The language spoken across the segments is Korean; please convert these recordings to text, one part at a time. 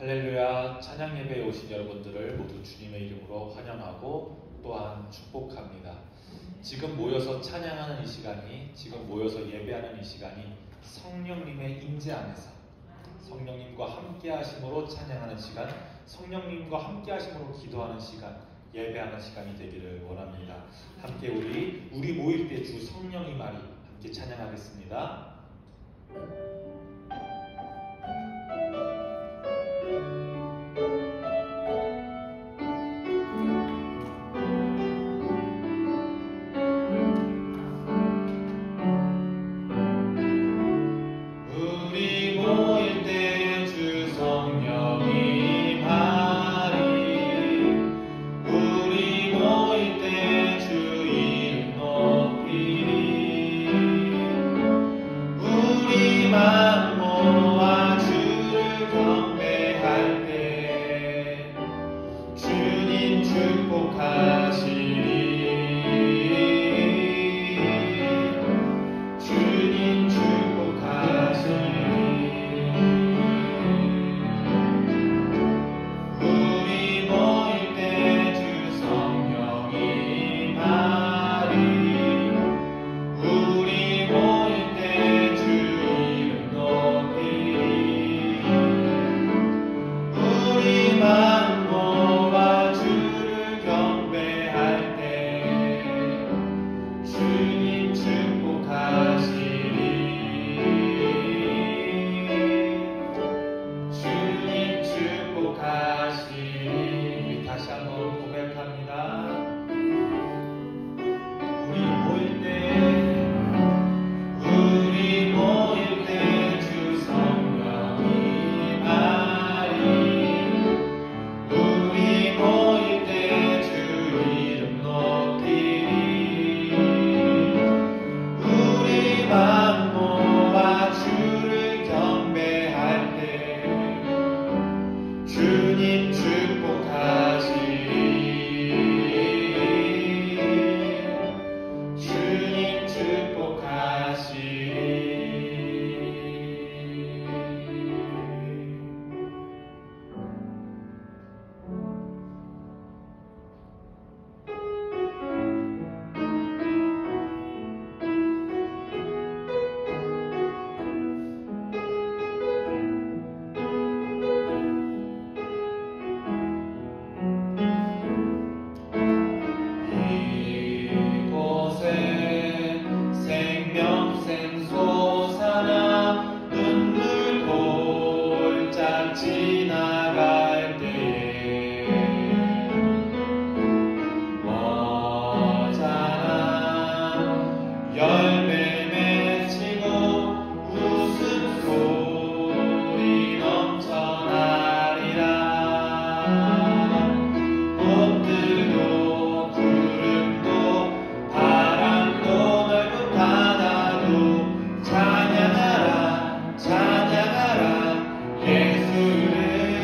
할렐루야. 찬양 예배에 오신 여러분들을 모두 주님의 이름으로 환영하고 또한 축복합니다. 지금 모여서 찬양하는 이 시간이, 지금 모여서 예배하는 이 시간이 성령님의 임재 안에서 성령님과 함께 하심으로 찬양하는 시간, 성령님과 함께 하심으로 기도하는 시간, 예배하는 시간이 되기를 원합니다. 함께 우리 모일 때 주 성령이 말이 함께 찬양하겠습니다. 찬양하라 찬양하라 예수를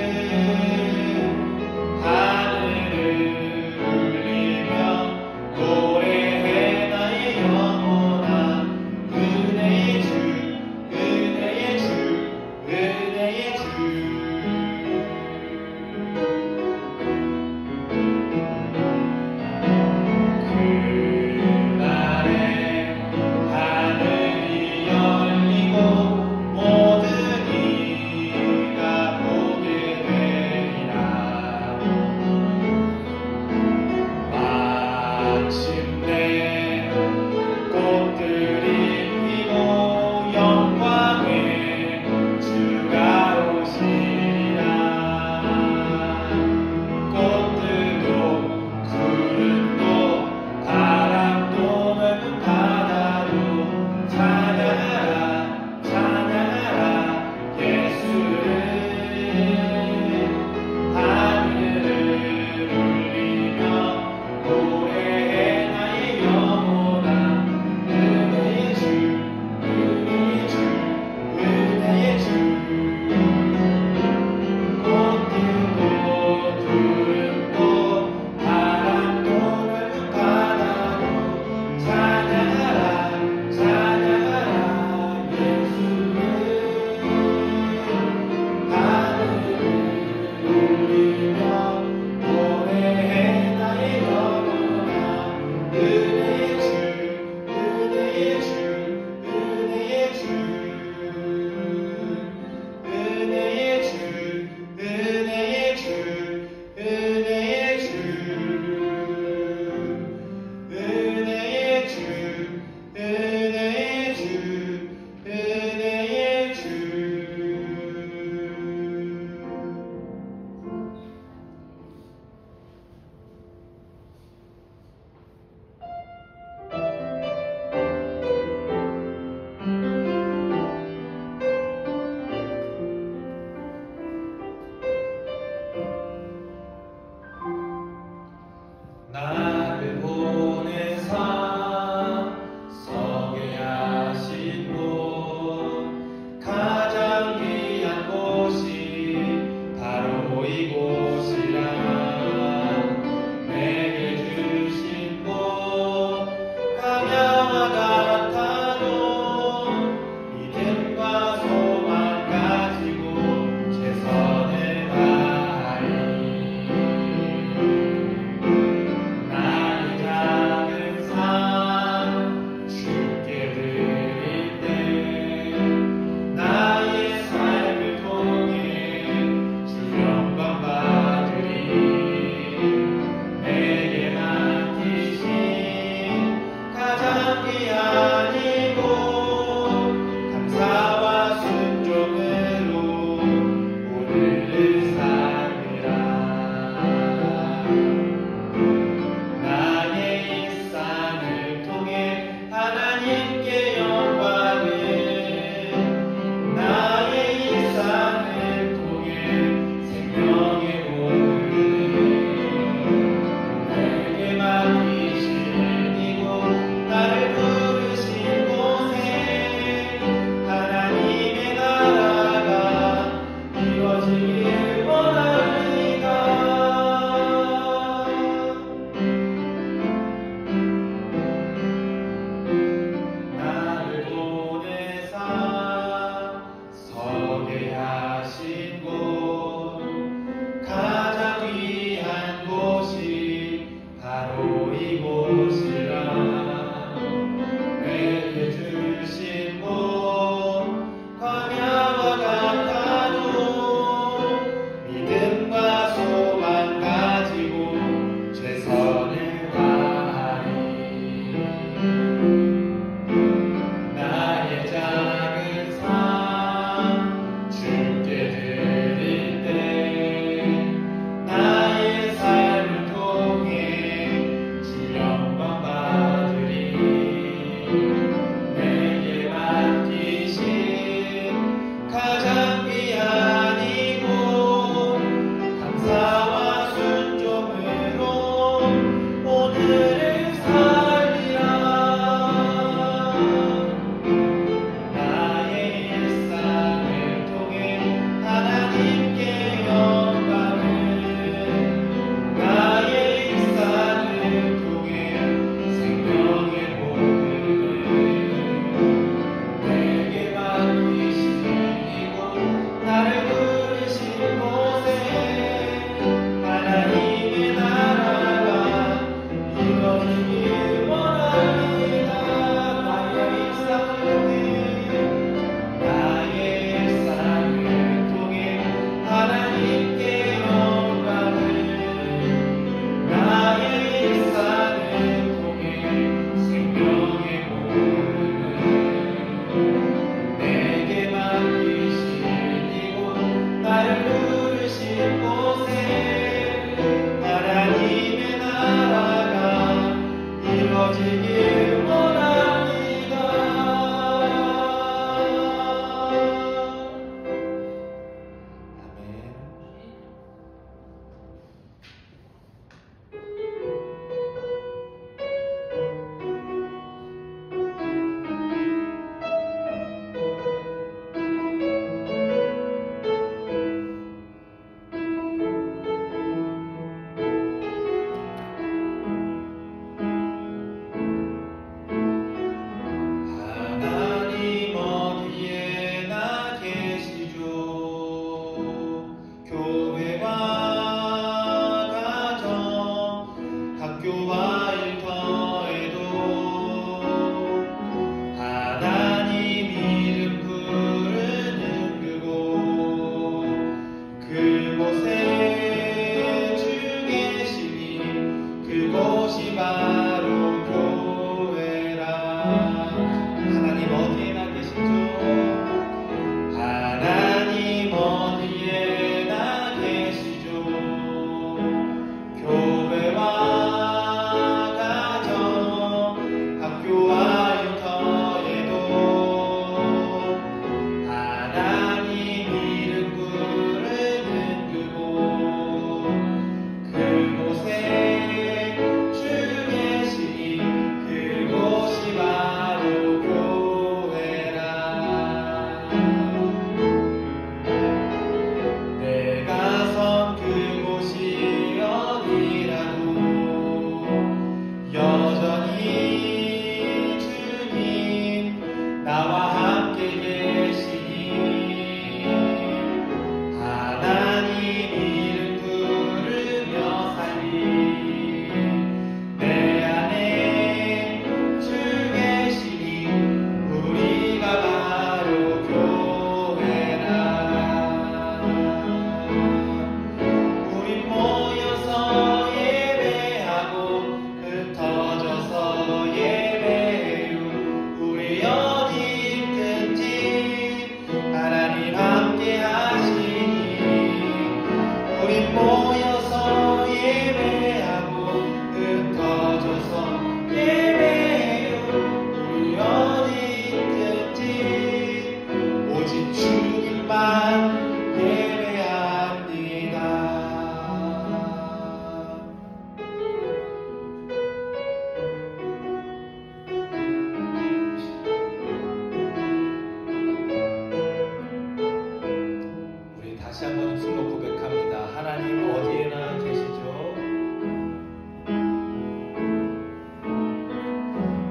다시 한번 입술로 고백합니다. 하나님 어디에나 계시죠?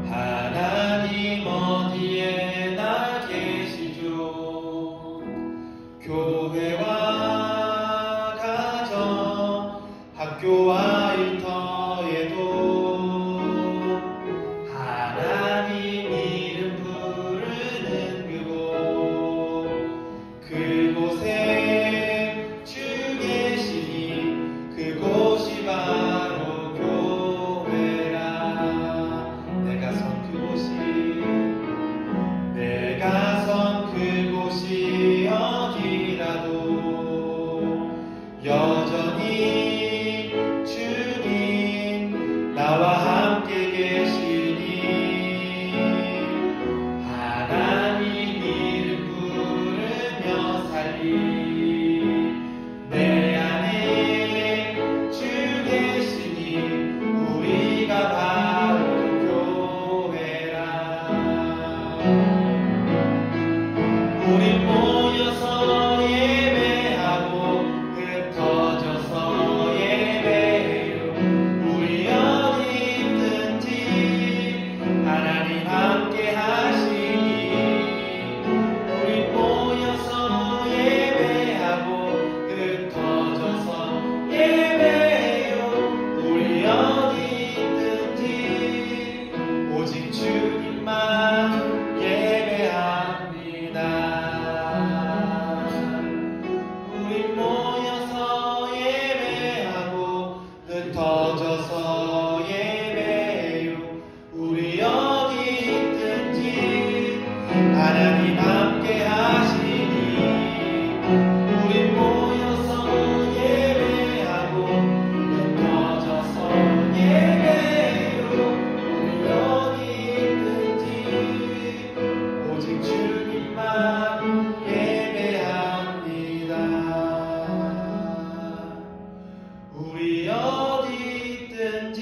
하나님 어디에나 계시죠? 교회와 가정, 학교와 일터에도 하나님 이름 부르는 그곳에 그곳이 바로 교회라. 내가 선 그곳이 어디라도 여전히 주님 나와 함께 계시니 하나님 이름 부르며 살리 내 안에 주 계시니 우리가 바로 교회라. 우리 모여서 예배하고 흩어져서 예배해요. 우리 어디 있든지 하나님 함께 하시니 우리 모여서 예배하고 흩어져서 예배해요. 우리 어디 있든지 오직 주님만 예배합니다. 우리 모여서 예배하고 흩어져서 예배해요. 우리 어디 있든지 하나님 함께 하시니 우리 모여서 예배하고 흩어져서 예배해요. 우리 어디 있든지 오직 주님만 예배합니다. 우리 어디 있든지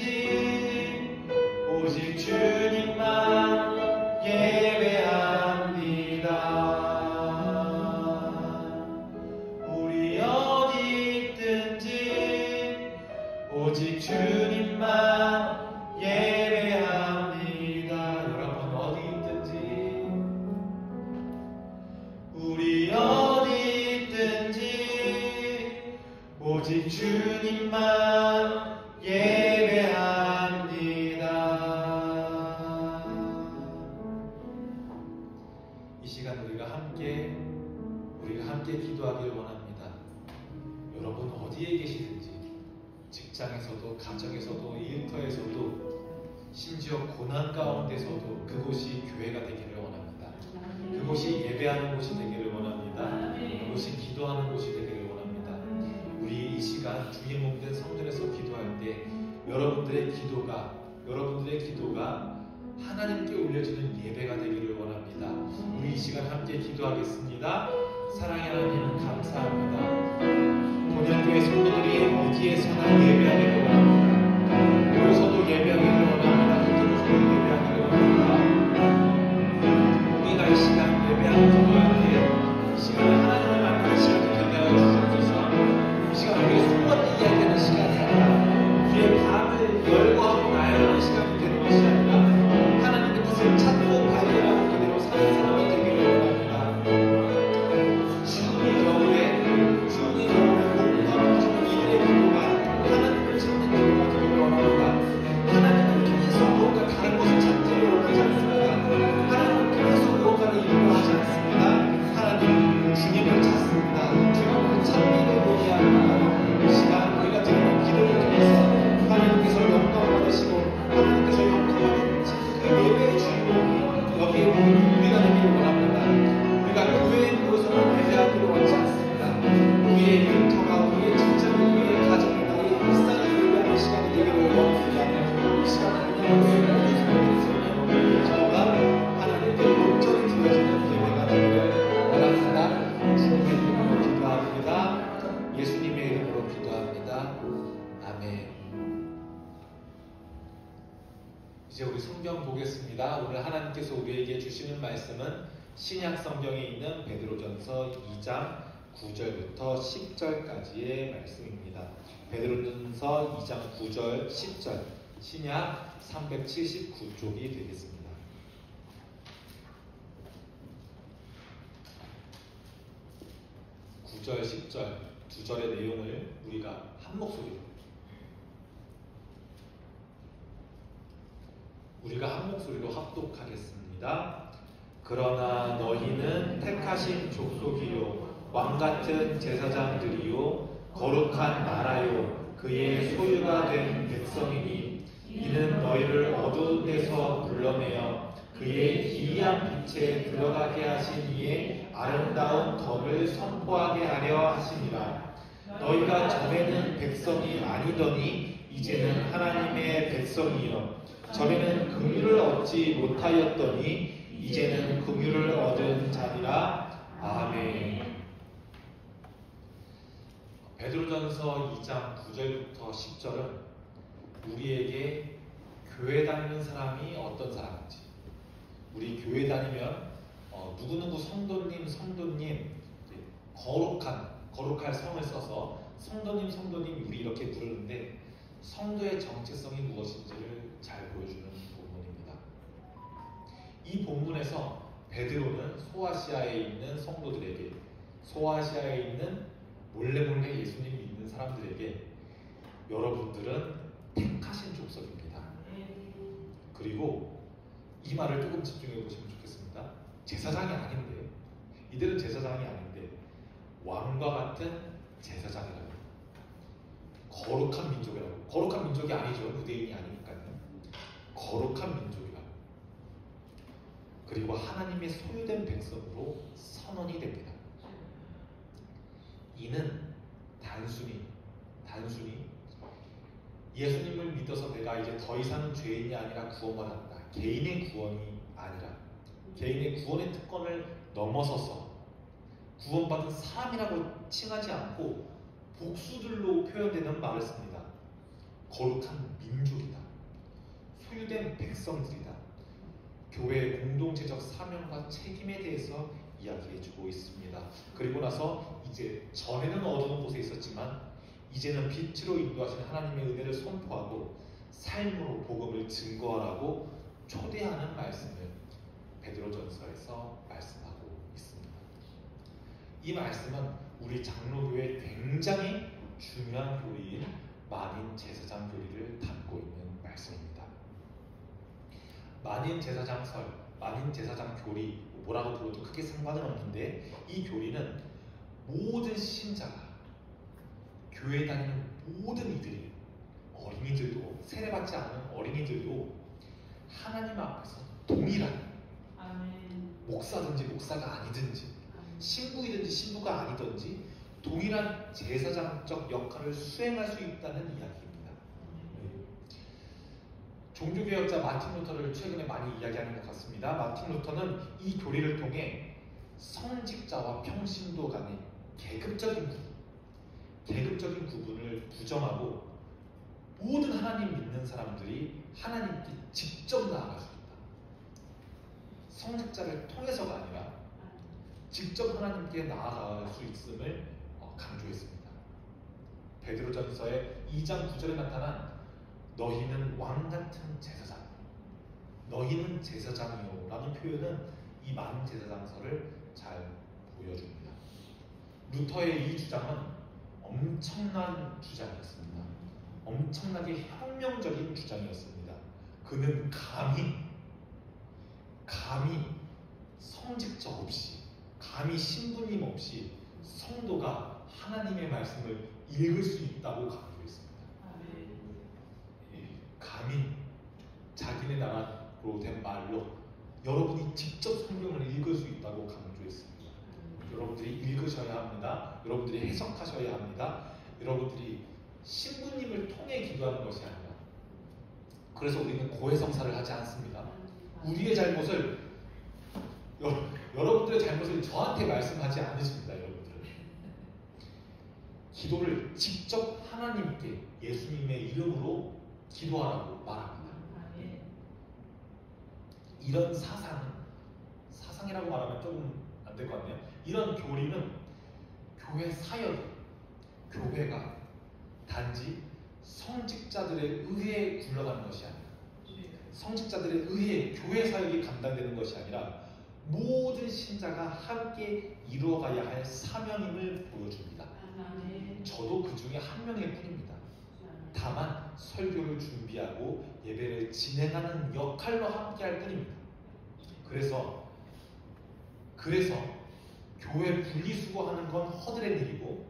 오직 주님만 예배합니다. 우리 어디 있든지 오직 주님만 예배합니다. 여러분 어디 있든지 우리 어디 있든지 오직 주님만 예배합니다. 이 시간 우리가 함께 기도하길 원합니다. 여러분 어디에 계시든지 직장에서도 가정에서도 일터에서도 심지어 고난 가운데서도 그곳이 교회가 되기를 원합니다. 그곳이 예배하는 곳이 되기를 원합니다. 그곳이 기도하는 곳이 되기를 원합니다. 우리 이 시간 주의 몸된 성전에서 기도할 때 여러분들의 기도가 하나님께 올려지는 예배가 되기를 원합니다. 우리 이 시간 함께 기도하겠습니다. 사랑의 하나님 감사합니다. 본향교회 성도들이 어디에서나 예배하기를 원합니다. 모여서도 예배하기를 원합니다. 흩어져서도 예배하기를 원합니다. 우리가 이 시간 예배하는 기도할 때 이 시간을 하나님을 만나는 시간이 되게 하여 주옵소서. 이 시간 우리 소원을 이야기하는 시간이 아니라 우리의 밤을 열거하고 나열하는 시간이 되는 것이 아니라 하나님의 뜻을 찾고 발견하는 그대로 사는 사람이 되기를 원합니다. 추운 겨울에 몸과 부서진 이들의 기도가 하나님의 우리 성경 보겠습니다. 오늘 하나님께서 우리에게 주시는 말씀은 신약 성경에 있는 베드로전서 2장 9절부터 10절까지의 말씀입니다. 베드로전서 2장 9절 10절 신약 379쪽이 되겠습니다. 9절 10절 두 절의 내용을 우리가 한 목소리로 합독하겠습니다. 그러나 너희는 택하신 족속이요 왕같은 제사장들이요 거룩한 나라요 그의 소유가 된 백성이니 이는 너희를 어두운 데서 불러내어 그의 기이한 빛에 들어가게 하신 이의 아름다운 덕을 선포하게 하려 하심이라. 너희가 전에는 백성이 아니더니 이제는 하나님의 백성이요 전에는 긍휼을 얻지 못하였더니 이제는 긍휼을 얻은 자니라. 아멘. 베드로전서 2장 9절부터 10절은 우리에게 교회 다니는 사람이 어떤 사람인지, 우리 교회 다니면 누구누구 성도님 거룩할 성을 써서 성도님 우리 이렇게 부르는데 성도의 정체성이 무엇인지를 잘 보여주는 본문입니다. 이 본문에서 베드로는 소아시아에 있는 성도들에게, 소아시아에 있는 몰래 예수님 믿는 사람들에게 여러분들은 택하신 족속입니다. 그리고 이 말을 조금 집중해 보시면 좋겠습니다. 제사장이 아닌데, 이들은 제사장이 아닌데 왕과 같은 제사장이라고, 거룩한 민족이라고. 거룩한 민족이 아니죠. 유대인이 아니니까요. 거룩한 민족이라고. 그리고 하나님의 소유된 백성으로 선언이 됩니다. 이는 단순히 예수님을 믿어서 내가 이제 더 이상 죄인이 아니라 구원받았다, 개인의 구원이 아니라 개인의 구원의 특권을 넘어서서 구원받은 사람이라고 칭하지 않고 복수들로 표현되는 말을 씁니다. 거룩한 민족이다, 소유된 백성들이다, 교회의 공동체적 사명과 책임에 대해서 이야기해주고 있습니다. 그리고 나서 이제 전에는 어두운 곳에 있었지만 이제는 빛으로 인도하신 하나님의 은혜를 선포하고 삶으로 복음을 증거하라고 초대하는 말씀을 베드로전서에서 말씀하고 있습니다. 이 말씀은 우리 장로교의 굉장히 중요한 교리인 만인 제사장 교리를 담고 있는 말씀입니다. 만인 제사장설, 만인 제사장 교리, 뭐라고 불러도 크게 상관은 없는데 이 교리는 모든 신자가, 교회 다니는 모든 이들이, 어린이들도, 세례받지 않은 어린이들도 하나님 앞에서 동일한, 목사든지 목사가 아니든지 신부이든지 신부가 아니든지 동일한 제사장적 역할을 수행할 수 있다는 이야기입니다. 종교개혁자 마틴 루터를 최근에 많이 이야기하는 것 같습니다. 마틴 루터는 이 교리를 통해 성직자와 평신도 간의 계급적인 구분을 부정하고 모든 하나님 믿는 사람들이 하나님께 직접 나아갈 수 있다. 성직자를 통해서가 아니라 직접 하나님께 나아갈 수 있음을 강조했습니다. 베드로전서의 2장 9절에 나타난 너희는 왕같은 제사장, 너희는 제사장이요 라는 표현은 이 만인 제사장서를 잘 보여줍니다. 루터의 이 주장은 엄청난 주장이었습니다. 엄청나게 혁명적인 주장이었습니다. 그는 감히 성직자 없이, 감히 신부님 없이 성도가 하나님의 말씀을 읽을 수 있다고 강조했습니다. 감히 자기네 나라로 된 말로 여러분이 직접 성경을 읽을 수 있다고 강조했습니다. 여러분들이 읽으셔야 합니다. 여러분들이 해석하셔야 합니다. 여러분들이 신부님을 통해 기도하는 것이 아니라, 그래서 우리는 고해성사를 하지 않습니다. 우리의 잘못을, 여러분들의 잘못을 저한테 말씀하지 않으십니다. 여러분들은 기도를 직접 하나님께 예수님의 이름으로 기도하라고 말합니다. 이런 사상이라고 말하면 조금 안 될 것 같네요. 이런 교리는 교회 사역이, 교회가 단지 성직자들의 의회에 굴러가는 것이 아니라, 성직자들의 의회, 교회 사역이 감당되는 것이 아니라 모든 신자가 함께 이루어가야 할 사명임을 보여줍니다. 저도 그 중에 한 명일 뿐입니다. 다만 설교를 준비하고 예배를 진행하는 역할로 함께 할 뿐입니다. 그래서 교회 분리수거하는 건 허들의 일이고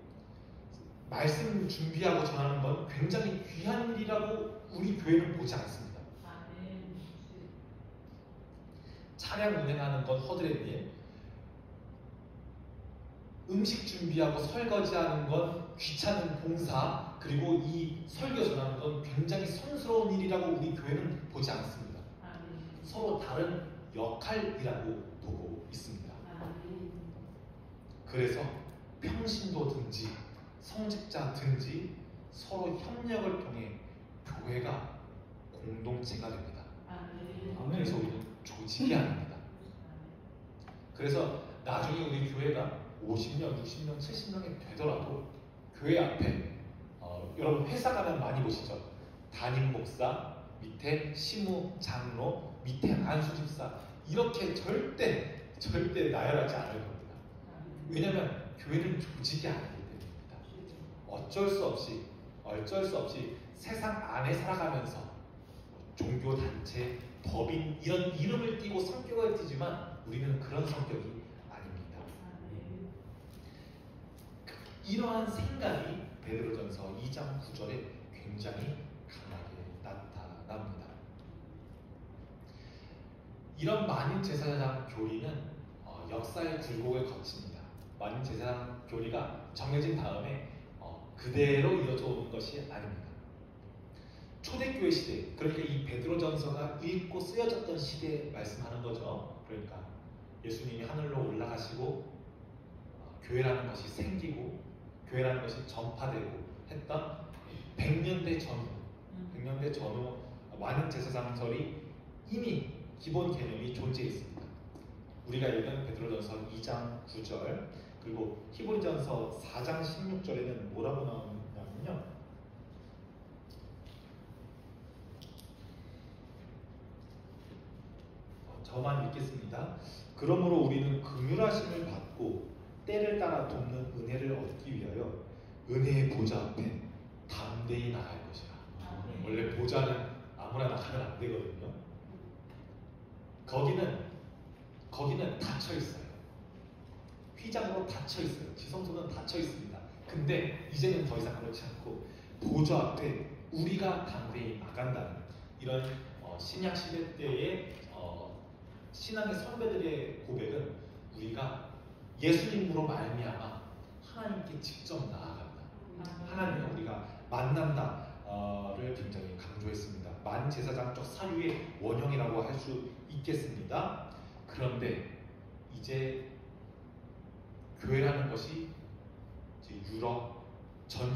말씀 준비하고 전하는 건 굉장히 귀한 일이라고 우리 교회는 보지 않습니다. 차량 운행하는 건 허들의 일, 음식 준비하고 설거지하는 건 귀찮은 봉사, 그리고 이 설교 전하는 건 굉장히 성스러운 일이라고 우리 교회는 보지 않습니다. 서로 다른 역할이라고 보고 있습니다. 그래서 평신도든지 성직자든지 서로 협력을 통해 교회가 공동체가 됩니다. 그래서 우리는 조직이 아닙니다. 그래서 나중에 우리 교회가 50명, 60명, 70명이 되더라도 교회 앞에 여러분 회사 가면 많이 보시죠? 담임 목사, 밑에 시무, 장로, 밑에 안수집사, 이렇게 절대 나열하지 않을 겁니다. 왜냐하면 교회는 조직이 아니기 때문입니다. 어쩔 수 없이 세상 안에 살아가면서 종교단체, 법인 이런 이름을 띠고 성격을 띠지만 우리는 그런 성격이 아닙니다. 이러한 생각이 베드로전서 2장 9절에 굉장히 강하게 나타납니다. 이런 만인 제사장 교리는 역사의 굴곡을 거칩니다. 만인 제사장 교리가 정해진 다음에 그대로 이어져 오는 것이 아닙니다. 초대교회 시대, 그러니까 이 베드로전서가 읽고 쓰여졌던 시대에 말씀하는 거죠. 그러니까 예수님이 하늘로 올라가시고 교회라는 것이 생기고 교회라는 것이 전파되고 했던 100년대 전후 많은 제사장설이 이미 기본 개념이 존재했습니다. 우리가 읽은 베드로전서 2장 9절 그리고 히브리전서 4장 16절에는 뭐라고 나오냐면요, 저만 읽겠습니다. 그러므로 우리는 긍휼하심을 받고 때를 따라 돕는 은혜를 얻기 위하여 은혜의 보좌 앞에 담대히 나갈 것이라. 원래 보좌는 아무나 나가면 안 되거든요. 거기는 닫혀 있어요. 휘장으로 닫혀 있어요. 지성소는 닫혀 있습니다. 근데 이제는 더 이상 그렇지 않고 보좌 앞에 우리가 담대히 나간다는 이런 신약 시대 때의 신앙의 선배들의 고백은 우리가 예수님으로 말미암아 하나님께 직접 나아간다, 하나님과 우리가 만난다를 굉장히 강조했습니다. 만제사장적 사유의 원형이라고 할 수 있겠습니다. 그런데 이제 교회라는 것이 이제 유럽 전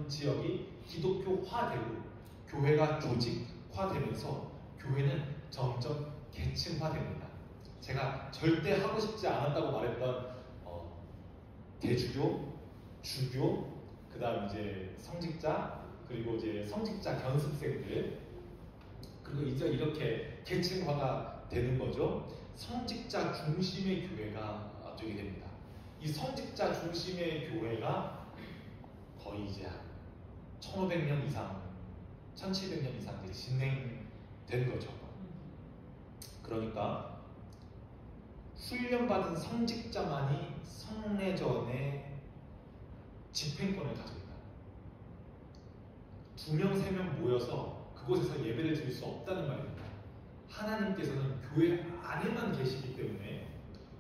지역이 기독교화되고 교회가 조직화되면서 교회는 점점 계층화됩니다. 제가 절대 하고 싶지 않았다고 말했던 대주교, 주교, 그 다음 이제 성직자, 그리고 이제 성직자 견습생들, 그리고 이제 이렇게 계층화가 되는 거죠. 성직자 중심의 교회가 되게 됩니다. 이 성직자 중심의 교회가 거의 이제 1500년 이상, 1700년 이상 이제 진행된 거죠. 그러니까 훈련받은 성직자만이 성례전의 집행권을 가집니다. 2명, 3명 모여서 그곳에서 예배를 드릴 수 없다는 말입니다. 하나님께서는 교회 안에만 계시기 때문에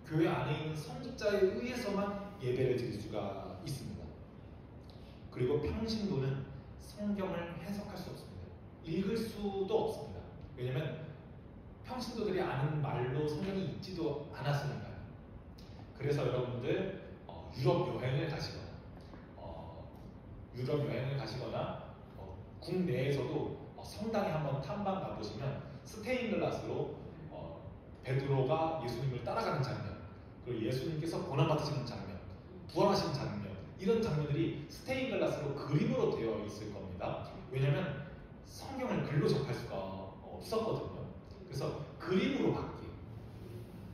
교회 안에 있는 성직자에 의해서만 예배를 드릴 수가 있습니다. 그리고 평신도는 성경을 해석할 수 없습니다. 읽을 수도 없습니다. 왜냐하면 평신도들이 아는 말로 성경이 있지도 않았으니까요. 그래서 여러분들 유럽 여행을 가시거나 국내에서도 성당에 한번 탐방 가보시면 스테인글라스로 베드로가 예수님을 따라가는 장면, 그리고 예수님께서 고난받으시는 장면, 부활하시는 장면, 이런 장면들이 스테인글라스로 그림으로 되어 있을 겁니다. 왜냐하면 성경을 글로 접할 수가 없었거든요. 그래서 그림으로 받게,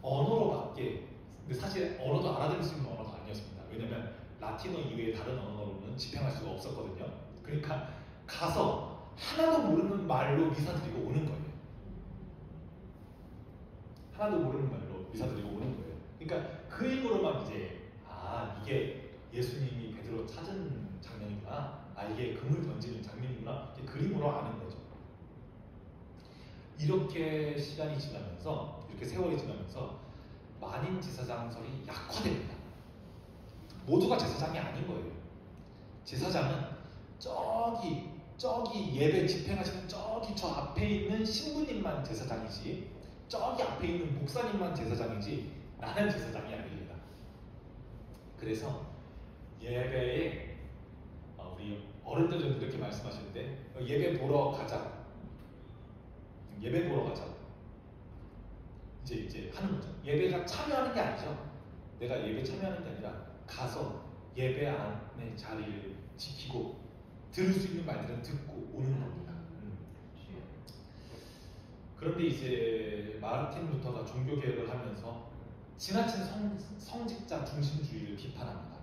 언어로 받게. 근데 사실 언어도 알아들을 수 있는 언어가 아니었습니다. 왜냐하면 라틴어 이외에 다른 언어로는 집행할 수가 없었거든요. 그러니까 가서 하나도 모르는 말로 미사 드리고 오는 거예요. 하나도 모르는 말로 미사 드리고 오는 거예요. 그러니까 그림으로만 이제 이게 예수님이 베드로 찾은 장면이구나, 이게 금을 던지는 장면이구나, 이게 그림으로 아는 거죠. 이렇게 시간이 지나면서, 이렇게 세월이 지나면서 만인 제사장설이 약화됩니다. 모두가 제사장이 아닌 거예요. 제사장은 저기 예배 집행하시는 저기 저 앞에 있는 신부님만 제사장이지, 저기 앞에 있는 목사님만 제사장이지, 나는 제사장이 아닙니다. 그래서 예배에 우리 어른들은 이렇게 말씀하실 때 예배 보러 가자, 예배 보러 가자, 이제 하는 거죠. 예배가 참여하는 게 아니죠. 내가 예배 참여하는 게 아니라 가서 예배 안에 자리를 지키고 들을 수 있는 말들은 듣고 오는 겁니다. 그런데 이제 마르틴 루터가 종교개혁을 하면서 지나친 성직자 중심주의를 비판합니다.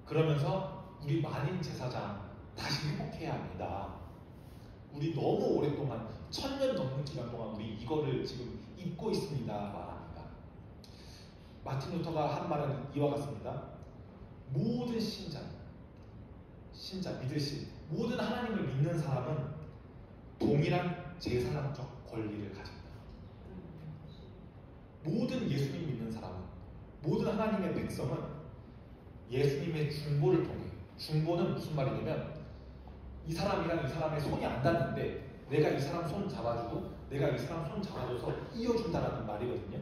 그러면서 우리 만인 제사장 다시 회복해야 합니다. 우리 너무 오랫동안 1000년 넘는 기간 동안 우리 이거를 지금 잊고 있습니다 말합니다. 마틴 루터가 한 말은 이와 같습니다. 모든 신자 믿으신 모든 하나님을 믿는 사람은 동일한 제사장적 권리를 가진다. 모든 예수님 믿는 사람은, 모든 하나님의 백성은 예수님의 중보를 통해, 중보는 무슨 말이냐면 이 사람이랑 이 사람의 손이 안 닿는데 내가 이 사람 손 잡아주고 내가 이 사람 손 잡아줘서 이어준다라는 말이거든요.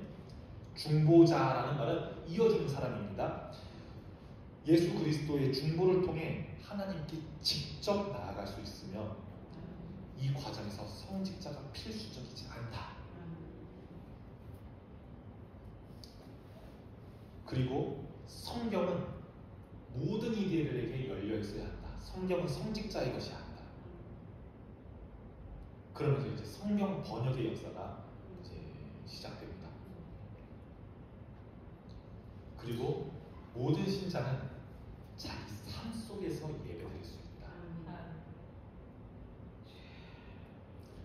중보자라는 말은 이어주는 사람입니다. 예수 그리스도의 중보를 통해 하나님께 직접 나아갈 수 있으며 이 과정에서 성직자가 필수적이지 않다. 그리고 성경은 모든 이들에게 열려 있어야 한다. 성경은 성직자의 것이 아니다. 그러면서 이제 성경 번역의 역사가 이제 시작됩니다. 그리고 모든 신자는 자기 삶 속에서 예배드릴 수 있다.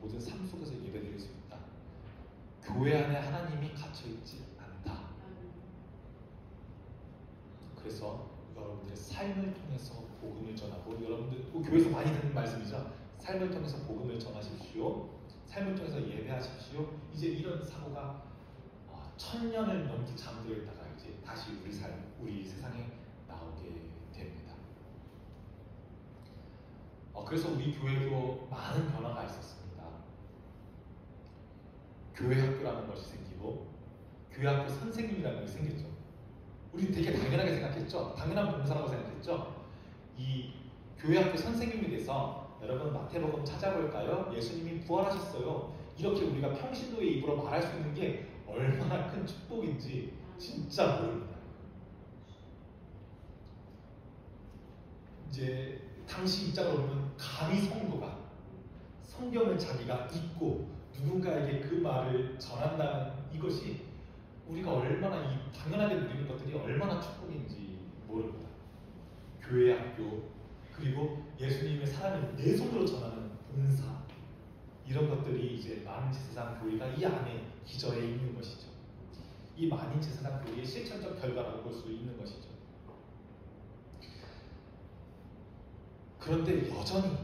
모든 삶 속에서 예배드릴 수 있다. 교회 안에 하나님이 갇혀있지 않다. 그래서 여러분들의 삶을 통해서 복음을 전하고, 여러분들 교회에서 많이 듣는 말씀이죠. 삶을 통해서 복음을 전하십시오. 삶을 통해서 예배하십시오. 이제 이런 사고가 1000년을 넘게 잠들어 있다가 이제 다시 우리 세상에 나오게 됩니다. 그래서 우리 교회도 많은 변화가 있었습니다. 교회 학교라는 것이 생기고 교회 학교 선생님이라는 것이 생겼죠. 우리 되게 당연하게 생각했죠. 당연한 봉사라고 생각했죠. 이 교회 학교 선생님이 돼서 여러분 마태복음 찾아볼까요? 예수님이 부활하셨어요. 이렇게 우리가 평신도의 입으로 말할 수 있는 게 얼마나 큰 축복인지 진짜 모릅니다. 이제 당시 입장으로 보면 감히 성도가 성경을 자기가 읽고 누군가에게 그 말을 전한다는 이것이 우리가 얼마나 이 당연하게 누리는 것들이 얼마나 축복인지 모릅니다. 교회 학교, 그리고 예수님의 사랑을 내 손으로 전하는 봉사, 이런 것들이 이제 만인 제사장 교회가 이 안에 기저에 있는 것이죠. 이 만인 제사장 교회의 실천적 결과라고 볼 수 있는 것이죠. 그런데 여전히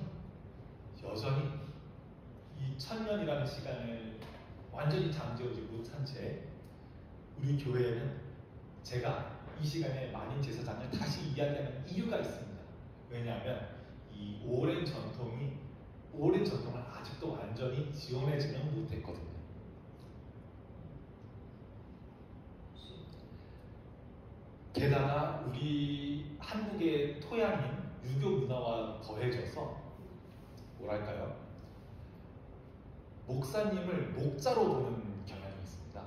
이 1000년이라는 시간을 완전히 잠재우지 못한 채 우리 교회에는 제가 이 시간에 만인 제사장을 다시 이야기하는 이유가 있습니다. 왜냐하면 이 오랜 전통을 아직도 완전히 지원해지는 못했거든요. 게다가 우리 한국의 토양인 유교 문화와 더해져서 뭐랄까요? 목사님을 목자로 보는 경향이 있습니다.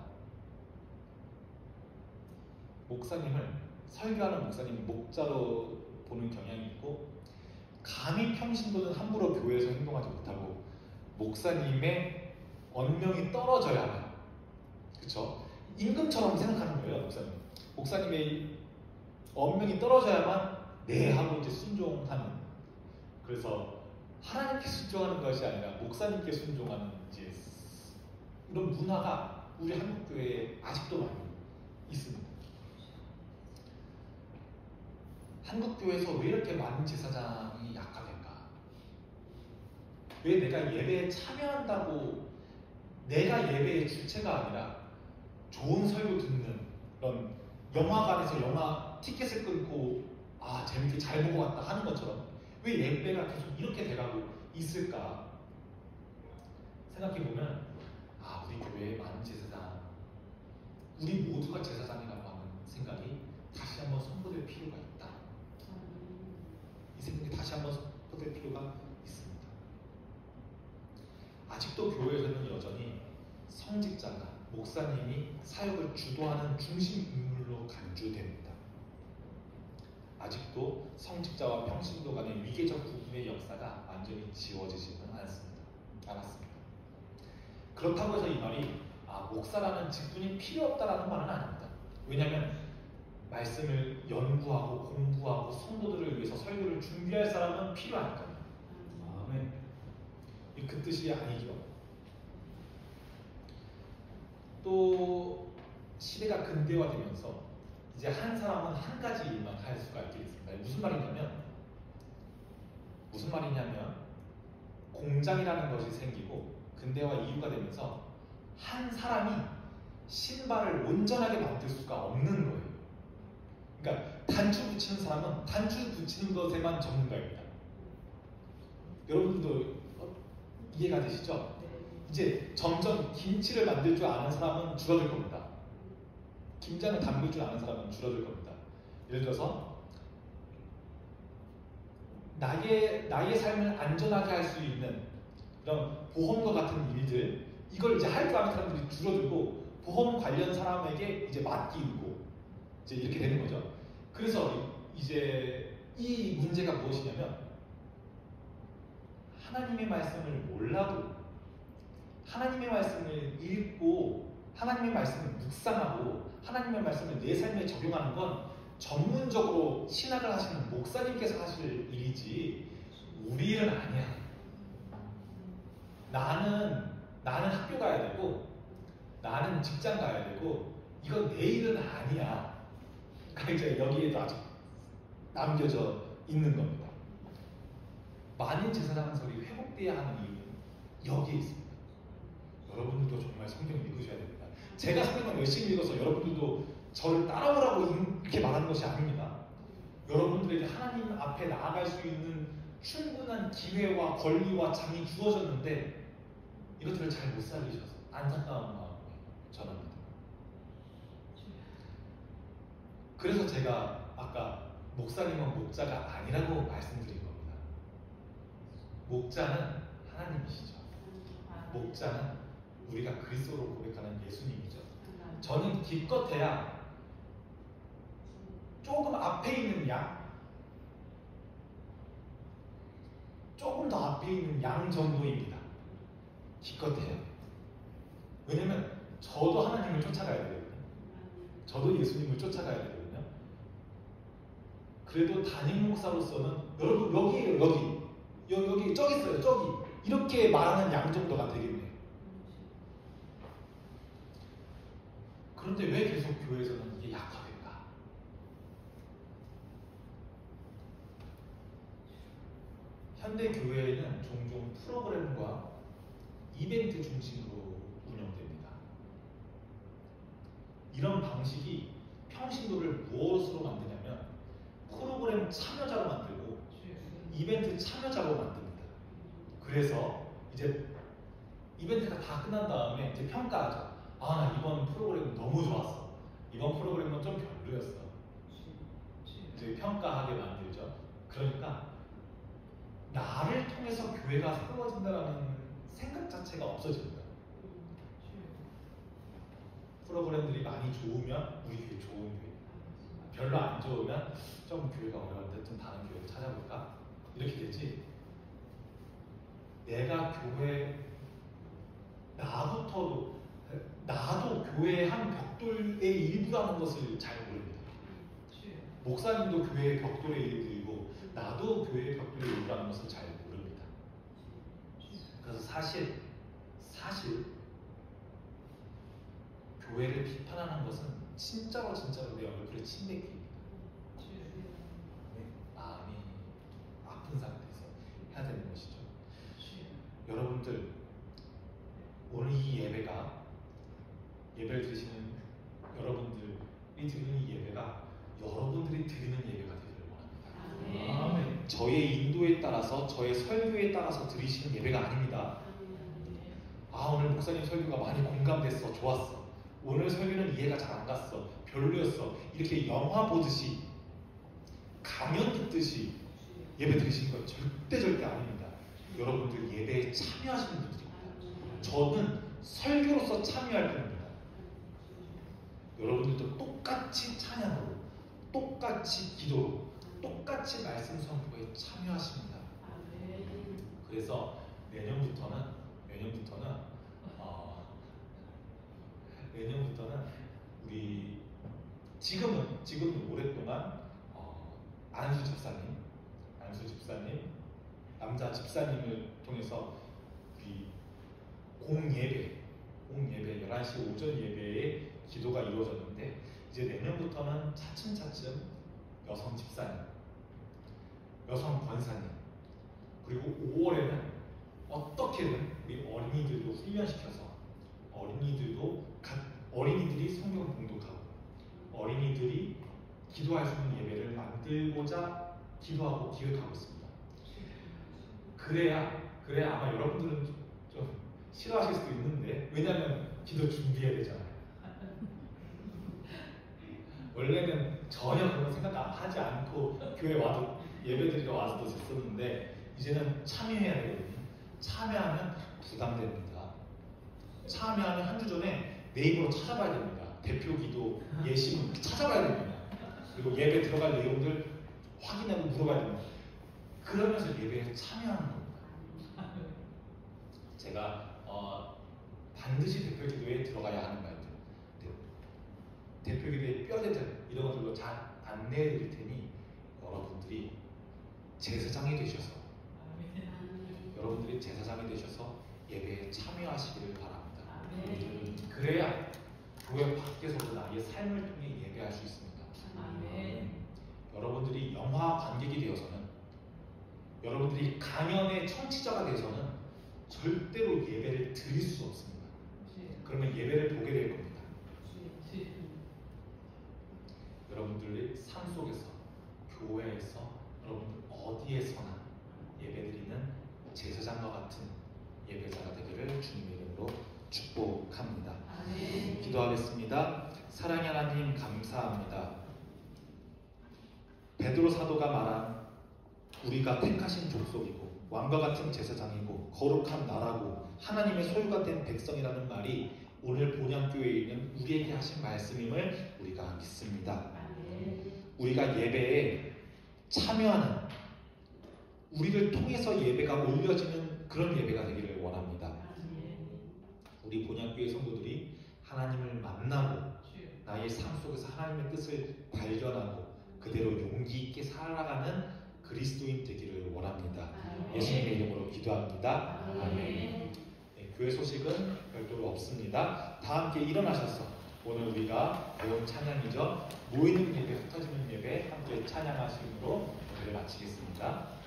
설교하는 목사님을 목자로 보는 경향이 있고, 감히 평신도는 함부로 교회에서 행동하지 못하고 목사님의 언명이 떨어져야만, 그쵸? 임금처럼 생각하는 거예요, 목사님. 목사님의 언명이 떨어져야만 네 하고 이제 순종하는. 그래서 하나님께 순종하는 것이 아니라 목사님께 순종하는 이제 이런 문화가 우리 한국 교회에 아직도 많이 있습니다. 한국 교회에서 왜 이렇게 많은 제사장이 약화될까? 왜 내가 예배에 참여한다고 내가 예배의 주체가 아니라 좋은 설교 듣는 그런 영화관에서 영화 티켓을 끊고 재밌게 잘 보고 왔다 하는 것처럼 왜 예배가 계속 이렇게 돼가고 있을까 생각해보면 우리 교회에 많은 제사장, 우리 모두가 제사장이라고 하는 생각이 다시 한번 선포될 필요가 있다. 이 생각이 다시 한번 선포될 필요가 있습니다. 아직도 교회에서는 여전히 성직자가, 목사님이 사역을 주도하는 중심 인물로 간주됩니다. 아직도 성직자와 평신도 간의 위계적 구분의 역사가 완전히 지워지지는 않았습니다. 그렇다고 해서 이 말이 목사라는 직분이 필요 없다라는 말은 아닙니다. 왜냐하면 말씀을 연구하고 공부하고 성도들을 위해서 설교를 준비할 사람은 필요하니까요. 아멘. 그 뜻이 아니죠. 또 시대가 근대화되면서 이제 한 사람은 한 가지 일만 할 수가 있게 됐습니다. 무슨 말이냐면 공장이라는 것이 생기고 근대화 이유가 되면서 한 사람이 신발을 온전하게 만들 수가 없는 거예요. 그러니까 단추 붙이는 사람은 단추 붙이는 것에만 전문가입니다. 여러분들도 이해가 되시죠? 이제 점점 김치를 만들 줄 아는 사람은 줄어들 겁니다. 김장을 담글 줄 아는 사람은 줄어들 겁니다. 예를 들어서 나의 삶을 안전하게 할 수 있는 그런 보험과 같은 일들, 이걸 이제 할 줄 아는 사람들이 줄어들고 보험 관련 사람에게 이제 맡기고 이제 이렇게 되는 거죠. 그래서 이제 이 문제가 무엇이냐면 하나님의 말씀을 몰라도 하나님의 말씀을 읽고 하나님의 말씀을 묵상하고 하나님의 말씀을 내 삶에 적용하는 건 전문적으로 신학을 하시는 목사님께서 하실 일이지 우리 일은 아니야. 나는 학교 가야 되고 나는 직장 가야 되고 이건 내 일은 아니야. 그러니까 이제 여기에도 아직 남겨져 있는 겁니다. 만인 제사장설이 회복돼야 하는 이유는 여기에 있습니다. 여러분들도 정말 성경 읽으셔야 됩니다. 제가 성경을 열심히 읽어서 여러분들도 저를 따라오라고 이렇게 말하는 것이 아닙니다. 여러분들에게 하나님 앞에 나아갈 수 있는 충분한 기회와 권리와 장이 주어졌는데 이것들을 잘 못 살리셔서 안타까운 마음에 전합니다. 그래서 제가 아까 목사님은 목자가 아니라고 말씀드린 겁니다. 목자는 하나님이시죠. 목자는 우리가 그리스도로 고백하는 예수님이죠. 저는 기껏해야 조금 앞에 있는 양, 조금 더 앞에 있는 양 정도입니다. 기껏해야. 왜냐면 저도 하나님을 쫓아가야 되거든요. 저도 예수님을 쫓아가야 되거든요. 그래도 담임 목사로서는 여러분 여기에요. 여기 저기 있어요. 저기 이렇게 말하는 양 정도가 되겠네요. 그런데 왜 계속 교회에서는 이게 약화될까? 현대 교회에는 종종 프로그램과 이벤트 중심으로 운영됩니다. 이런 방식이 평신도를 무엇으로 만드냐면 프로그램 참여자로 만들고 이벤트 참여자로 만듭니다. 그래서 이제 이벤트가 다 끝난 다음에 이제 평가하죠. 나 이번 프로그램 너무 좋았어. 이번 프로그램은 좀 별로였어. 이제 평가하게 만들죠. 그러니까 교회가 새로워진다라는 생각 자체가 없어집니다. 프로그램들이 많이 좋으면 우리 교회 좋은 교회, 별로 안 좋으면 좀 교회가 어려운데 좀 다른 교회를 찾아볼까? 이렇게 되지. 내가 교회 나도 교회의 한 벽돌의 일부라는 것을 잘 모릅니다. 목사님도 교회의 벽돌의 일부이고 나도 교회의 벽돌의 일부라는 것을 잘 모릅니다. 그래서 사실 교회를 비판하는 것은 진짜로 내 얼굴에 침 뱉기입니다. 마음이 아픈 상태에서 해야 되는 것이죠. 여러분들, 오늘 이 예배를 드시는 여러분들이 드리는 이 예배가 여러분들이 드리는 예배가 되기를 원합니다. 저의 인도에 따라서, 저의 설교에 따라서 드리시는 예배가 아닙니다. 오늘 목사님 설교가 많이 공감됐어, 좋았어. 오늘 설교는 이해가 잘 안 갔어, 별로였어. 이렇게 영화 보듯이, 강연 듣듯이 예배 드리시는 건 절대 아닙니다. 여러분들 예배에 참여하시는 분들입니다. 저는 설교로서 참여할 뿐입니다. 여러분들도 똑같이 찬양으로, 똑같이 기도로, 똑같이 말씀 선포에 참여하십니다. 그래서 내년부터는 우리 지금은 오랫동안 안수 집사님, 남자 집사님을 통해서 우리 공예배 11시 오전 예배에 기도가 이루어졌는데, 이제 내년부터는 차츰 여성 집사님, 여성 권사님, 그리고 5월에는 어떻게든 우리 어린이들도 훈련시켜서 어린이들이 성경을 봉독하고 어린이들이 기도할 수 있는 예배를 만들고자 기도하고 기획하고 있습니다. 그래야 아마 여러분들은 좀 싫어하실 수도 있는데, 왜냐하면 기도 준비해야 되잖아요. 원래는 전혀 그런 생각 하지 않고 교회 와도 예배드리러 와서도 됐었는데, 이제는 참여해야 되거든요. 참여하면 부담됩니다. 참여하면 한 주 전에 네이버로 찾아봐야 됩니다. 대표 기도, 예시문 찾아봐야 됩니다. 그리고 예배 들어갈 내용들 확인하고 물어봐야 됩니다. 그러면서 예배에 참여하는 겁니다. 제가 반드시 대표 기도에 들어가야 하는 말들, 대표 기도의 뼈대들, 이런 것들로 잘 안내해 드릴 테니 여러분들이 제사장이 되셔서 예배에 참여하시기를 바랍니다. 그래야 교회 밖에서도 나의 삶을 통해 예배할 수 있습니다. 여러분들이 영화 관객이 되어서는, 여러분들이 강연의 청취자가 되어서는 절대로 예배를 드릴 수 없습니다. 그러면 예배를 보게 될 겁니다. 여러분들의 삶 속에서, 교회에서, 여러분들 어디에서나 예배드리는 제사장과 같은 예배자가 되기를 주님의 이름으로 축복합니다. 기도하겠습니다. 사랑의 하나님, 감사합니다. 베드로 사도가 말한 우리가 택하신 족속이고 왕과 같은 제사장이고 거룩한 나라고 하나님의 소유가 된 백성이라는 말이 오늘 본향교회에 있는 우리에게 하신 말씀임을 우리가 믿습니다. 우리가 예배에 참여하는, 우리를 통해서 예배가 올려지는 그런 예배가 되기를 원합니다. 우리 본향교회 성도들이 하나님을 만나고 나의 삶 속에서 하나님의 뜻을 발견하고 그대로 용기 있게 살아가는 그리스도인 되기를 원합니다. 예수님의 이름으로 기도합니다. 아멘. 교회 소식은 별도로 없습니다. 다 함께 일어나셔서 오늘 우리가 배운 찬양이죠. 모이는 예배, 흩어지는 예배 함께 찬양하심으로 오늘을 마치겠습니다.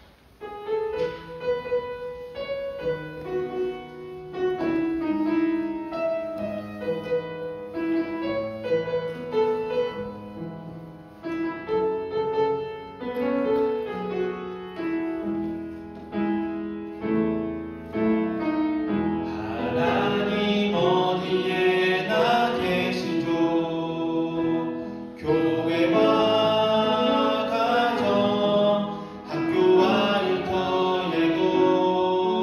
교회와 가정, 학교와 일터 예고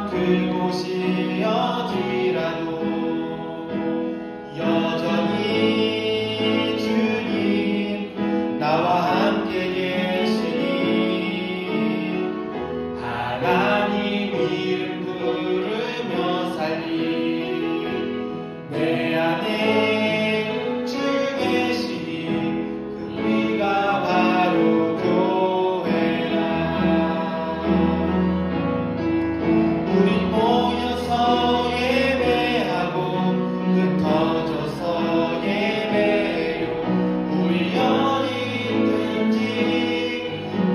그곳이 어디라도 여전히 주님 나와 함께 계시니 하나님 이름 부르며 살리 내 안에 주 계시니 그리가 바로 교회라. 우리 모여서 예배하고 흩어져서 예배해요. 우리 어디 있든지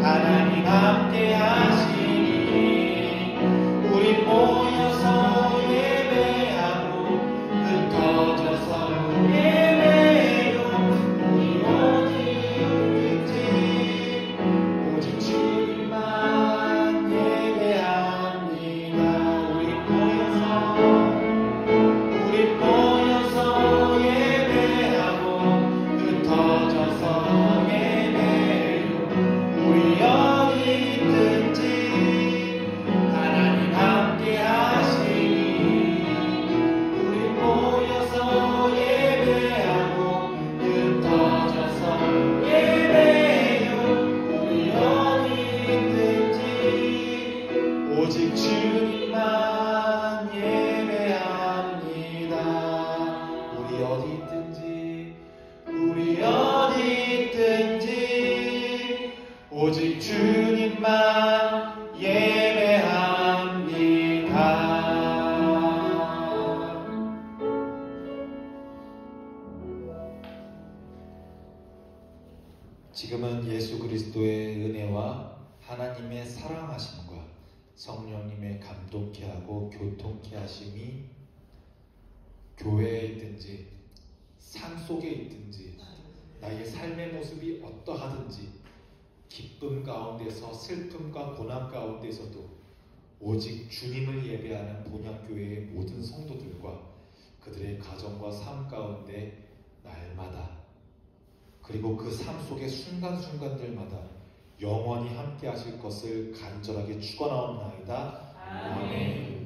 하나님 함께 하시니 우리 모여서 예배하고 흩어져서 예배해요. 우리 어디 있든지 오직 주님만 예배합니다. 우리 모여서 예배하고 흩어져서 예배해요. 우리 어디 있든지 하나님 함께 하시니 우리 모여서 예배하고 흩어져서 예배해요. 우리 어디 있든지 오직 주님만 예배합니다. 우리 어디 있든지 오직 주님만 예배합니다. 지금은 예수 그리스도의 은혜와 하나님의 사랑하심과 성령님의 감동케 하고 교통케 하심이 교회에 있든지 삶 속에 있든지 나의 삶의 모습이 어떠하든지 기쁨 가운데서 슬픔과 고난 가운데서도 오직 주님을 예배하는 본향교회의 모든 성도들과 그들의 가정과 삶 가운데 날마다 그리고 그 삶 속의 순간순간들마다 영원히 함께 하실 것을 간절하게 축원하옵나이다. 아멘.